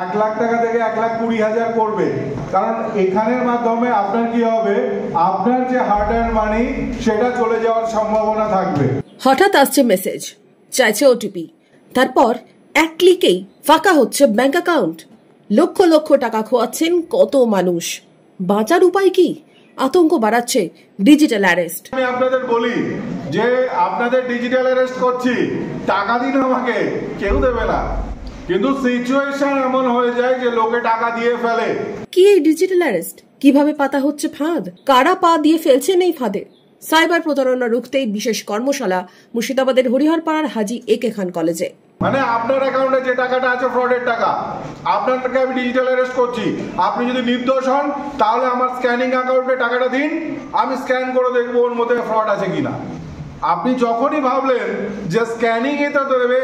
1 লাখ টাকা থেকে 1,20,000 করবে, কারণ এখানের মাধ্যমে আপনার কি হবে, আপনার যে হার্ড অ্যান্ড মানি সেটা চলে যাওয়ার সম্ভাবনা থাকবে। হঠাৎ আসছে মেসেজ, চাইছে ওটিপি, তারপর এক ক্লিকেই ফাঁকা হচ্ছে ব্যাংক অ্যাকাউন্ট। লক্ষ লক্ষ টাকা খোয়াচ্ছেন কত মানুষ। বাঁচার উপায় কি? আতঙ্ক বাড়াচ্ছে ডিজিটাল অ্যারেস্ট। আমি আপনাদের বলি যে আপনাদের ডিজিটাল অ্যারেস্ট করছি, টাকা দিন আমাকে, কেউ দেবে না, কিন্তু সিচুয়েশন এমন হয়ে যায় যে লোকে টাকা দিয়ে ফেলে। কি এই ডিজিটাল অ্যারেস্ট? কিভাবে পাতা হচ্ছে ফাঁদ? কারা পা দিয়ে ফেলছেন এই ফাঁদে? সাইবার প্রতারণা রুখতেই বিশেষ কর্মশালা মুর্শিদাবাদের হরিহরপাড়ার হাজী একে খান কলেজে। মানে আপনার অ্যাকাউন্টে যে টাকাটা আছে ফ্রডের টাকা, আপনাকে আমি ডিজিটাল অ্যারেস্ট করছি। আপনি যদি নির্দোষ হন তাহলে আমার স্ক্যানিং অ্যাকাউন্টে টাকাটা দিন, আমি স্ক্যান করে দেখবো ওর মধ্যে ফ্রড আছে কিনা। আপনি যখনই ভাবলেন যে স্ক্যানিং এটা তো দেবে,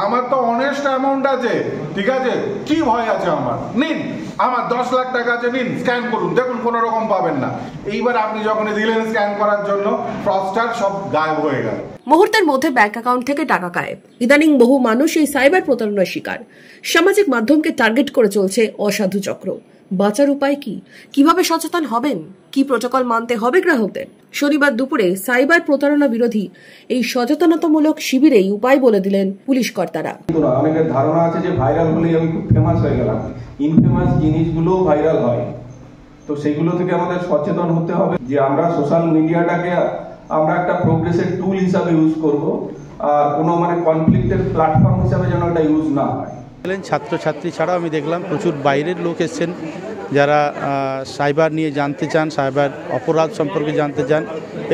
আমার তো অনেস্ট অ্যামাউন্ট আছে, ঠিক আছে, কি ভয় আছে আমার, নিন আমার 10 লাখ টাকা আছে, নিন স্ক্যান করুন, দেখুন কোনো রকম পাবেন না। এইবার আপনি যখনই দিলেন স্ক্যান করার জন্য, ফ্রডস্টার সব গায়েব হয়ে গেল। মুহূর্তের মধ্যে ব্যাংক অ্যাকাউন্ট থেকে টাকা গায়েব। ইদানিং বহু মানুষ এই সাইবার প্রতারণার শিকার। সামাজিক মাধ্যমকে টার্গেট করে চলছে অসাধু চক্র। বাঁচার উপায় কি? কিভাবে সচেতন হবেন? কি প্রোটোকল মানতে হবে গ্রাহকদের? শনিবার দুপুরে সাইবার প্রতারণা বিরোধী এই সচেতনতামূলক শিবিরেই উপায় বলে দিলেন পুলিশ কর্তারা। অনেকের ধারণা আছে যে ভাইরাল হলেই আমি খুব ফেমাস হয়ে গেলাম। ইনফেমাস জিনিসগুলো ভাইরাল হয়, তো সেগুলো থেকে আমাদের সচেতন হতে হবে যে আমরা সোশ্যাল মিডিয়াটাকে আমরা একটা প্রোগ্রেসের টুল হিসাবে ইউজ করব, আর কোনো কনফ্লিক্টের প্ল্যাটফর্ম হিসাবে যেন এটা ইউজ না হয়। ছাত্রছাত্রী ছাড়াও আমি দেখলাম প্রচুর বাইরের লোক এসেছেন যারা সাইবার নিয়ে জানতে চান, সাইবার অপরাধ সম্পর্কে জানতে চান,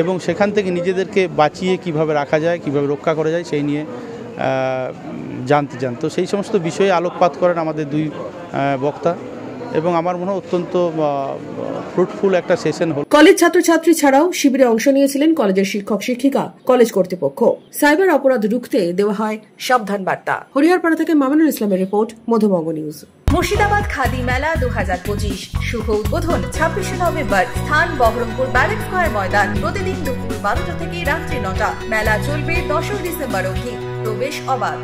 এবং সেখান থেকে নিজেদেরকে বাঁচিয়ে কিভাবে রাখা যায়, কিভাবে রক্ষা করা যায় সেই নিয়ে জানতে চান। তো সেই সমস্ত বিষয়ে আলোকপাত করেন আমাদের দুই বক্তা, এবং আমার মনে হয় অত্যন্ত ফ্রুটফুল একটা সেশন হল। কলেজ ছাত্রছাত্রী ছাড়াও শিবিরে অংশ নিয়েছিলেন কলেজের শিক্ষক শিক্ষিকা, কলেজ কর্তৃপক্ষ। সাইবার অপরাধ রুখতে দেওয়া হয় সাবধান বার্তা। হরিহরপাড়া থেকে মামুনুল ইসলামের রিপোর্ট, মধুবঙ্গ নিউজ। মুর্শিদাবাদ খাদি মেলা 2025 শুভ উদ্বোধন 26শে নভেম্বর। স্থান বহরমপুর ব্যারেক স্কয়ার ময়দান। প্রতিদিন দুপুর 12টা থেকে রাত্রি 9টা। মেলা চলবে 10 ডিসেম্বর অবধি। প্রবেশ অবাধ।